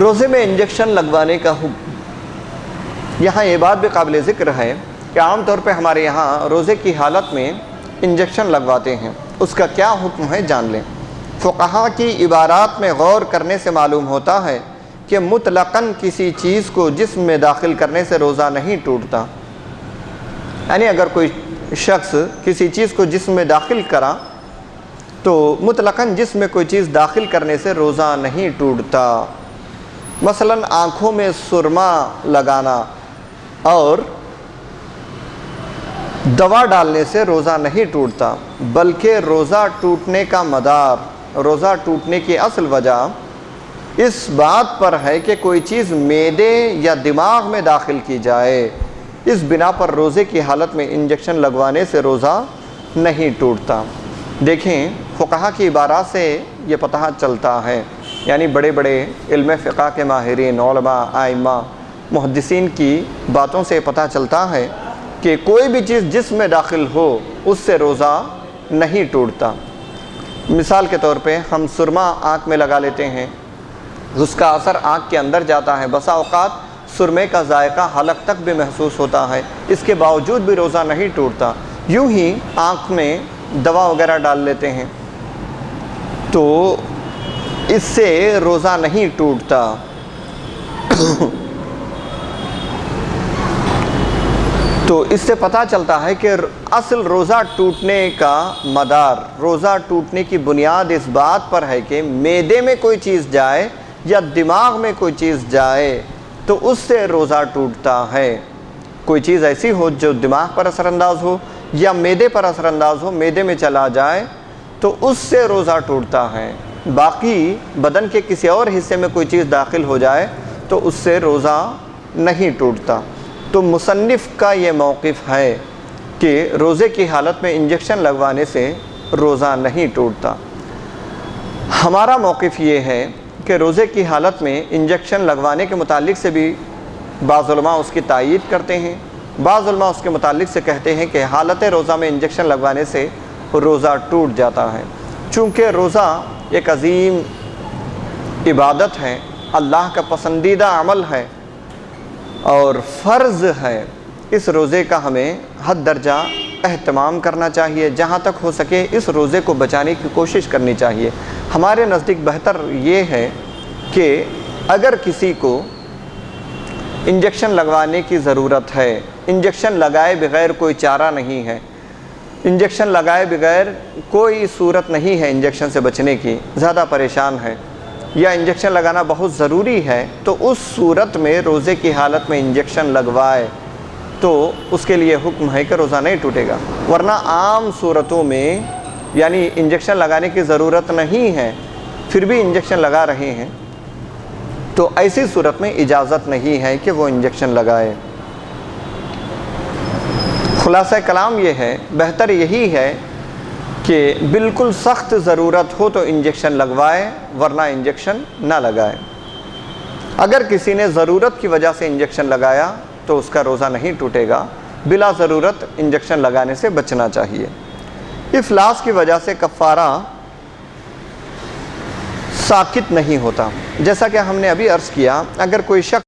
روزے میں انجیکشن لگوانے کا حکم۔ یہاں یہ بات بھی قابل ذکر ہے کہ عام طور پہ ہمارے یہاں روزے کی حالت میں انجیکشن لگواتے ہیں، اس کا کیا حکم ہے جان لیں۔ فقہا کی عبارات میں غور کرنے سے معلوم ہوتا ہے کہ مطلقاً کسی چیز کو جسم میں داخل کرنے سے روزہ نہیں ٹوٹتا، یعنی اگر کوئی شخص کسی چیز کو جسم میں داخل کرا تو مطلقاً جسم میں کوئی چیز داخل کرنے سے روزہ نہیں ٹوٹتا۔ مثلاً آنکھوں میں سرما لگانا اور دوا ڈالنے سے روزہ نہیں ٹوٹتا، بلکہ روزہ ٹوٹنے کا مدار، روزہ ٹوٹنے کی اصل وجہ اس بات پر ہے کہ کوئی چیز معدے یا دماغ میں داخل کی جائے۔ اس بنا پر روزے کی حالت میں انجیکشن لگوانے سے روزہ نہیں ٹوٹتا۔ دیکھیں فقہا کی عبارات سے یہ پتہ چلتا ہے، یعنی بڑے بڑے علم فقہ کے ماہرین، علماء، ائمہ، محدثین کی باتوں سے پتہ چلتا ہے کہ کوئی بھی چیز جسم میں داخل ہو اس سے روزہ نہیں ٹوٹتا۔ مثال کے طور پہ ہم سرما آنکھ میں لگا لیتے ہیں، اس کا اثر آنکھ کے اندر جاتا ہے، بسا اوقات سرمے کا ذائقہ حلق تک بھی محسوس ہوتا ہے، اس کے باوجود بھی روزہ نہیں ٹوٹتا۔ یوں ہی آنکھ میں دوا وغیرہ ڈال لیتے ہیں تو اس سے روزہ نہیں ٹوٹتا۔ تو اس سے پتہ چلتا ہے کہ اصل روزہ ٹوٹنے کا مدار، روزہ ٹوٹنے کی بنیاد اس بات پر ہے کہ معدے میں کوئی چیز جائے یا دماغ میں کوئی چیز جائے تو اس سے روزہ ٹوٹتا ہے۔ کوئی چیز ایسی ہو جو دماغ پر اثر انداز ہو یا معدے پر اثر انداز ہو، معدے میں چلا جائے تو اس سے روزہ ٹوٹتا ہے۔ باقی بدن کے کسی اور حصے میں کوئی چیز داخل ہو جائے تو اس سے روزہ نہیں ٹوٹتا۔ تو مصنف کا یہ موقف ہے کہ روزے کی حالت میں انجیکشن لگوانے سے روزہ نہیں ٹوٹتا۔ ہمارا موقف یہ ہے کہ روزے کی حالت میں انجیکشن لگوانے کے متعلق سے بھی بعض علماء اس کی تائید کرتے ہیں، بعض علماء اس کے متعلق سے کہتے ہیں کہ حالت روزہ میں انجیکشن لگوانے سے روزہ ٹوٹ جاتا ہے۔ چونکہ روزہ ایک عظیم عبادت ہے، اللہ کا پسندیدہ عمل ہے اور فرض ہے، اس روزے کا ہمیں حد درجہ اہتمام کرنا چاہیے، جہاں تک ہو سکے اس روزے کو بچانے کی کوشش کرنی چاہیے۔ ہمارے نزدیک بہتر یہ ہے کہ اگر کسی کو انجیکشن لگوانے کی ضرورت ہے، انجیکشن لگائے بغیر کوئی چارہ نہیں ہے، انجیکشن لگائے بغیر کوئی صورت نہیں ہے انجیکشن سے بچنے کی، زیادہ پریشان ہے یا انجیکشن لگانا بہت ضروری ہے، تو اس صورت میں روزے کی حالت میں انجیکشن لگوائے تو اس کے لیے حکم ہے کہ روزہ نہیں ٹوٹے گا۔ ورنہ عام صورتوں میں یعنی انجیکشن لگانے کی ضرورت نہیں ہے پھر بھی انجیکشن لگا رہے ہیں تو ایسی صورت میں اجازت نہیں ہے کہ وہ انجیکشن لگائے۔ خلاصہ کلام یہ ہے، بہتر یہی ہے کہ بالکل سخت ضرورت ہو تو انجیکشن لگوائے، ورنہ انجیکشن نہ لگائے۔ اگر کسی نے ضرورت کی وجہ سے انجیکشن لگایا تو اس کا روزہ نہیں ٹوٹے گا، بلا ضرورت انجیکشن لگانے سے بچنا چاہیے۔ افلاس کی وجہ سے کفارہ ساقط نہیں ہوتا، جیسا کہ ہم نے ابھی عرض کیا، اگر کوئی شخص